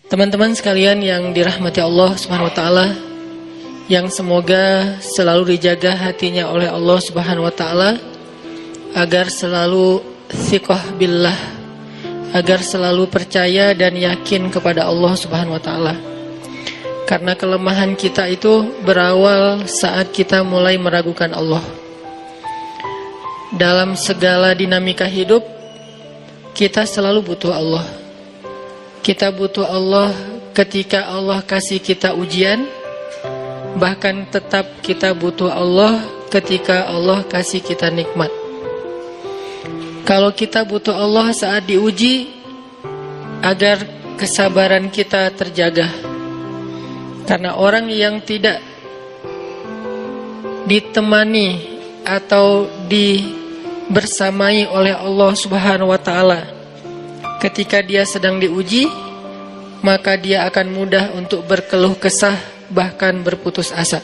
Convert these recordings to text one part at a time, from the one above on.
Teman-teman sekalian yang dirahmati Allah Subhanahu wa taala, yang semoga selalu dijaga hatinya oleh Allah Subhanahu wa taala agar selalu thiqah billah, agar selalu percaya dan yakin kepada Allah Subhanahu wa taala. Karena kelemahan kita itu berawal saat kita mulai meragukan Allah. Dalam segala dinamika hidup, kita selalu butuh Allah. Kita butuh Allah ketika Allah kasih kita ujian. Bahkan tetap kita butuh Allah ketika Allah kasih kita nikmat. Kalau kita butuh Allah saat diuji, agar kesabaran kita terjaga. Karena orang yang tidak ditemani atau dibersamai oleh Allah Subhanahu wa taala ketika dia sedang diuji, maka dia akan mudah untuk berkeluh kesah, bahkan berputus asa.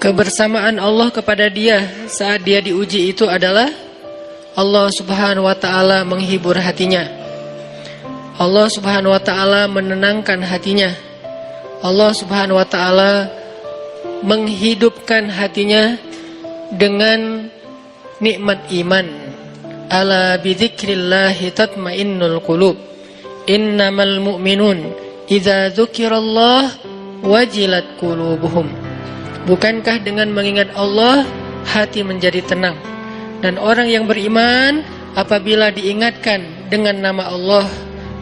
Kebersamaan Allah kepada dia saat dia diuji itu adalah Allah Subhanahu wa taala menghibur hatinya. Allah Subhanahu wa taala menenangkan hatinya. Allah Subhanahu wa taala menghidupkan hatinya dengan nikmat iman. Ala bidzikrillahi tatmainnul qulub. Innamal mu'minun idza dzukirallah wajilat qulubuhum. Bukankah dengan mengingat Allah hati menjadi tenang? Dan orang yang beriman apabila diingatkan dengan nama Allah,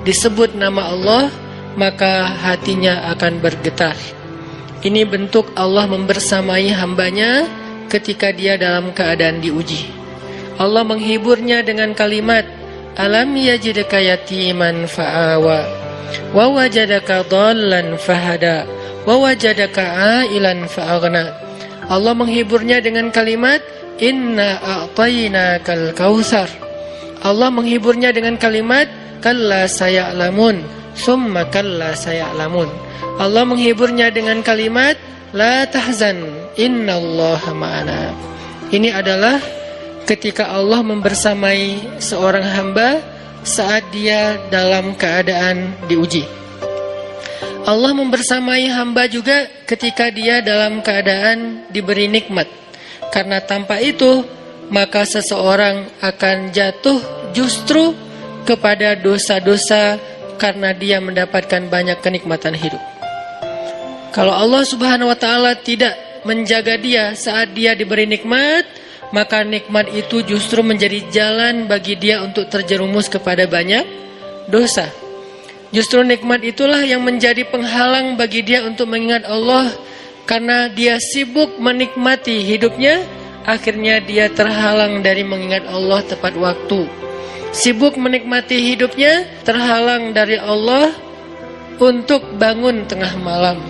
disebut nama Allah, maka hatinya akan bergetar. Ini bentuk Allah membersamai hambanya ketika dia dalam keadaan diuji. Allah menghiburnya dengan kalimat, alam yajidka yatiman fa'awa, wa wajadaka dhallan fahada, wa wajadaka ailan fa'aghna. Allah menghiburnya dengan kalimat, inna a'tainakal kautsar. Allah menghiburnya dengan kalimat, kalla saya'lamun, summa kalla saya'lamun. Allah menghiburnya dengan kalimat, la tahzan, innallaha ma'ana. Ini adalah ketika Allah membersamai seorang hamba saat dia dalam keadaan diuji. Allah membersamai hamba juga ketika dia dalam keadaan diberi nikmat. Karena tanpa itu, maka seseorang akan jatuh justru kepada dosa-dosa karena dia mendapatkan banyak kenikmatan hidup. Kalau Allah Subhanahu wa taala tidak menjaga dia saat dia diberi nikmat, maka nikmat itu justru menjadi jalan bagi dia untuk terjerumus kepada banyak dosa. Justru nikmat itulah yang menjadi penghalang bagi dia untuk mengingat Allah. Karena dia sibuk menikmati hidupnya, akhirnya dia terhalang dari mengingat Allah tepat waktu. Sibuk menikmati hidupnya, terhalang dari Allah untuk bangun tengah malam.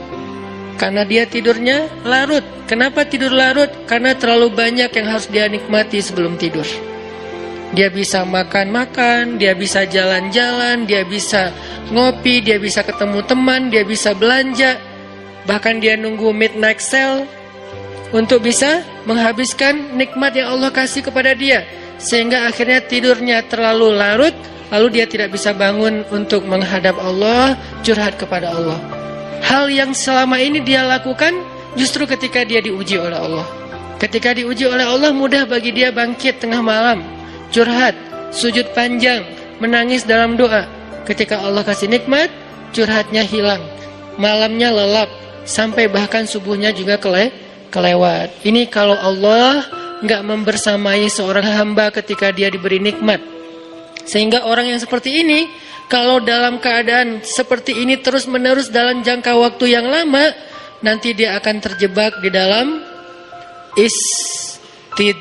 Karena dia tidurnya larut. Kenapa tidur larut? Karena terlalu banyak yang harus dia nikmati sebelum tidur. Dia bisa makan-makan, dia bisa jalan-jalan, dia bisa ngopi, dia bisa ketemu teman, dia bisa belanja. Bahkan dia nunggu midnight sale untuk bisa menghabiskan nikmat yang Allah kasih kepada dia. Sehingga akhirnya tidurnya terlalu larut, lalu dia tidak bisa bangun untuk menghadap Allah, curhat kepada Allah. Hal yang selama ini dia lakukan justru ketika dia diuji oleh Allah. Ketika diuji oleh Allah, mudah bagi dia bangkit tengah malam, curhat, sujud panjang, menangis dalam doa. Ketika Allah kasih nikmat, curhatnya hilang, malamnya lelap, sampai bahkan subuhnya juga kelewat. Ini kalau Allah enggak membersamai seorang hamba ketika dia diberi nikmat. Sehingga orang yang seperti ini, kalau dalam keadaan seperti ini terus-menerus dalam jangka waktu yang lama, nanti dia akan terjebak di dalam istidraj.